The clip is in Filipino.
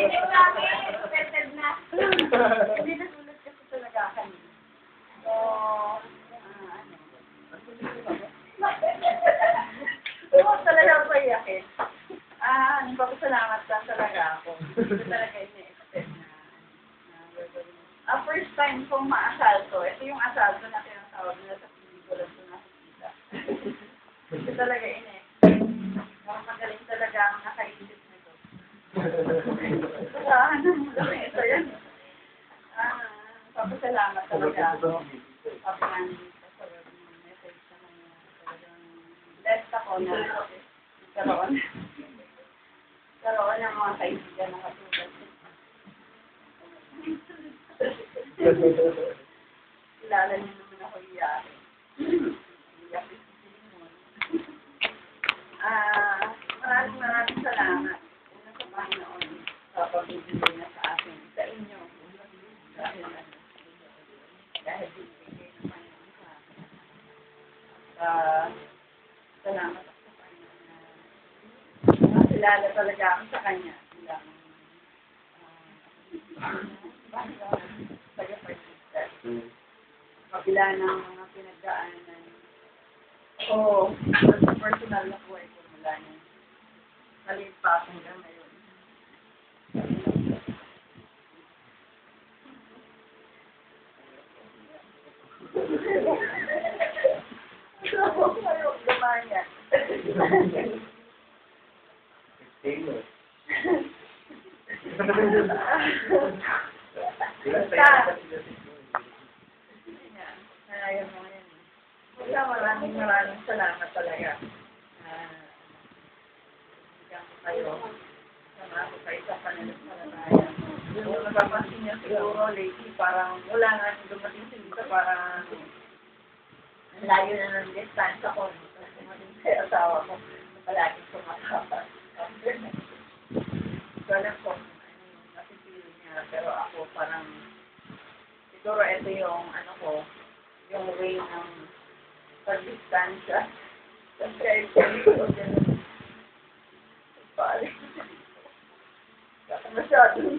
Expected na. Hindi nasulat kasi talaga kanina. So, ano? Talaga ako iyakin. Nagpapasalamat ka talaga ako. Hindi talaga ini-expect na first time kong ma-asalto. Ito yung asalto na tinatawag nila sa pelikula ko nakikita. Hindi talaga ini-expect. Magaling talaga ang nakaisip nito. Ito yan. Papasalamat talaga ako. Papanganin ko sa message na kanya. Talagang blessed ako na karoon ng mga kaibigan na katulad. Kilala niyo naman ako iyakin. Iyakin si Simon. Maraming salamat. Una sa Panginoon sa pagbibigay na sa akin. Sa inyo. Dahil bibigay ng Panginoon sa akin. Salamat ako sa Panginoon na makilala talaga ako sa Kanya. Taga-partner. Kabila ng mga pinagdaanan. Personal na buhay ko mula niya. Maliit pa ako hanggang ngayon. Gumanya. Maraming salamat talaga. Bigyan ko kayo. Sama ako kayo sa pananampalataya. Yung napapansin niyo siguro lately, parang wala nga dumating dito, parang layo na ng distance ako. Kasi maging sa asawa ko, palaging sumatapat. So, alam ko, nasipili niya. Pero ako parang, siguro ito yung, yung way ng pag-distansya. Kasi ito, pare. Masyado